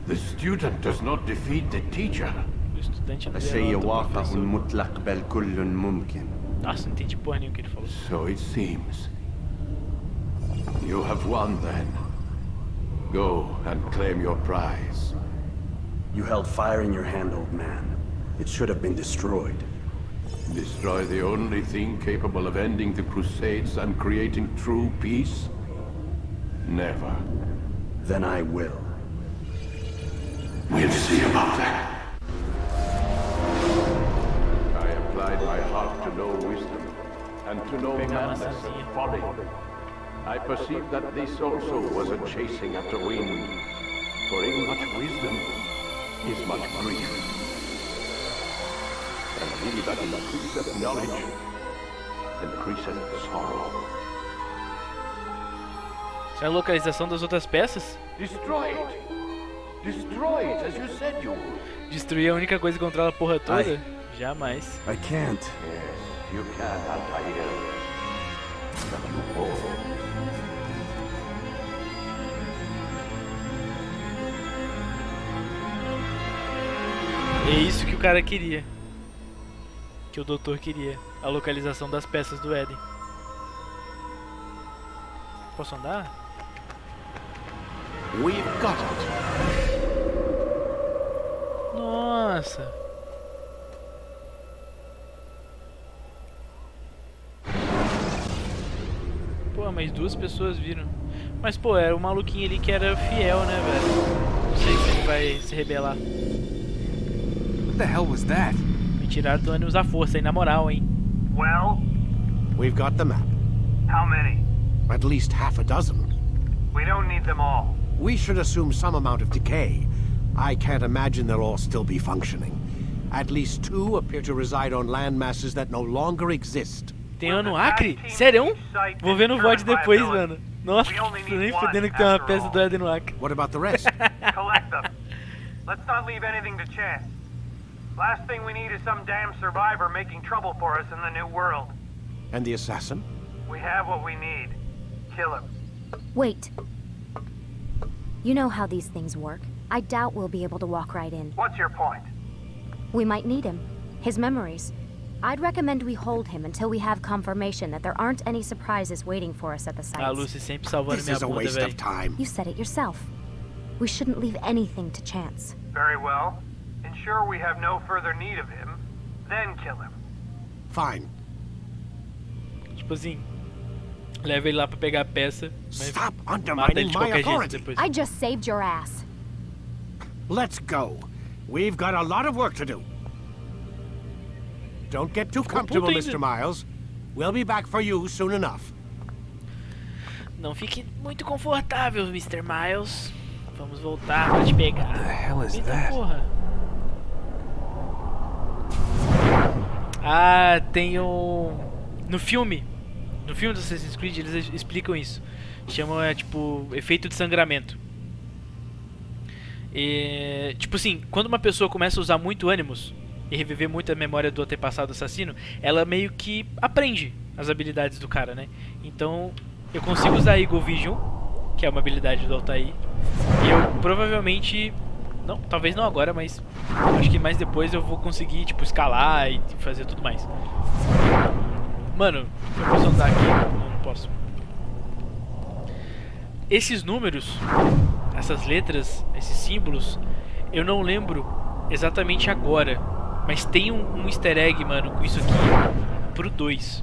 The student does not defeat the teacher. O estudante não الشيء derrota o واقع professor. مطلق بل كل ممكن. Nossa, não entendi porra nenhuma o que ele falou. So it seems. You have won then. Go and claim your prize. You held fire in your hand, old man. It should have been destroyed. Destroy the only thing capable of ending the Crusades and creating true peace? Never. Then I will. We'll see about that. I applied my heart to know wisdom, and to know madness and folly. I perceived that this also was a chasing after wind. For in much wisdom is much grief. And he that increaseth knowledge increaseth sorrow. Isso é a localização das outras peças? Destroy it! Destroy it as you said you would. Destruir a única coisa que controla a porra toda? Jamais. I can't. Yes, you can, Altair. But you won't. É isso que o cara queria. Que o doutor queria. A localização das peças do Éden. Posso andar? We've got it. Nossa. Pô, mas 2 pessoas viram. Mas pô, era o maluquinho ali que era fiel, né, velho? Não sei se ele vai se rebelar. What the hell was that? Me tiraram do ânimos à força, hein, na moral, hein? Well? We've got the map. How many? At least half a dozen. We don't need them all. We should assume some amount of decay. I can't imagine they'll all still be functioning. At least 2 appear to reside on land masses that no longer exist. Tem um no Acre? Sério? Vou ver no VOD depois, mano. Nossa, nem fudendo que tem uma peça do Éden no Acre. What about the rest? Collect them. Let's not leave anything to chance. Last thing we need is some damn survivor making trouble for us in the new world. And the assassin? We have what we need. Kill him. Wait. You know how these things work. I doubt we'll be able to walk right in. What's your point? We might need him. His memories. I'd recommend we hold him until we have confirmation that there aren't any surprises waiting for us at the sites. Lucy sempre salvando This minha is a bunda, waste véio. of time. You said it yourself. We shouldn't leave anything to chance. Very well. Ensure we have no further need of him, then kill him. Fine. Tipo assim, leva ele lá pra pegar a peça, mas Stop mata ele undermining de my qualquer jeito authority. depois. I just saved your ass. Let's go. We've got a lot of work to do. Don't get too comfortable, Mr. Miles. We'll be back for you soon enough. Não fique muito confortável, Mr. Miles. Vamos voltar pra te pegar. What the hell is Eita that? porra. Ah, tem um... No filme do Assassin's Creed eles explicam isso. Chamam, tipo, efeito de sangramento. E, tipo assim, quando uma pessoa começa a usar muito ânimos e reviver muito a memória do antepassado assassino, ela meio que aprende as habilidades do cara, né? Então, eu consigo usar Eagle Vision, que é uma habilidade do Altair, e eu provavelmente... Não, talvez não agora, mas acho que mais depois eu vou conseguir, tipo, escalar e fazer tudo mais. Mano, eu posso andar aqui? Não posso. Esses números, essas letras, esses símbolos, eu não lembro exatamente agora, mas tem um easter egg, mano, com isso aqui pro 2.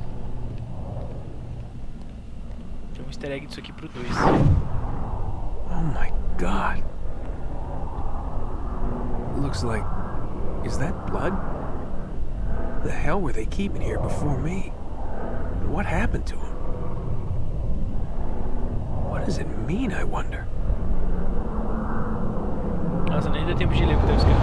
Tem um easter egg disso aqui pro 2. Oh my god. Looks like... Is that blood? The hell were they keeping here before me? What happened to him? What does it mean, I wonder? Nossa, nem deu tempo de ler o que tava escrito.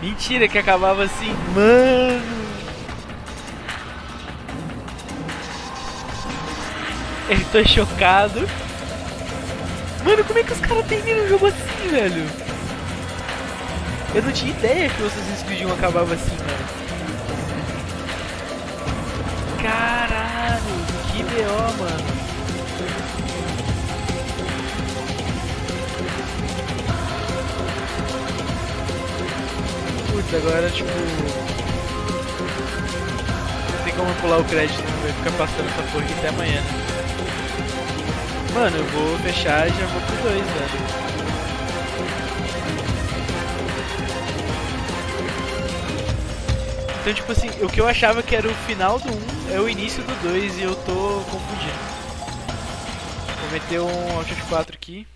Mentira que acabava assim, mano. Eu tô chocado. Mano, como é que os caras terminam um jogo assim, velho? Eu não tinha ideia que o Assassin's Creed 1 acabava assim, mano. Caralho, que BO, mano. Putz, agora tipo... Não tem como pular o crédito, não vai ficar passando essa porra aqui até amanhã, né? Mano, eu vou fechar e já vou pro 2, velho. Então, tipo assim, o que eu achava que era o final do 1 é o início do 2 e eu tô confundindo. Vou meter um Alt F4 aqui.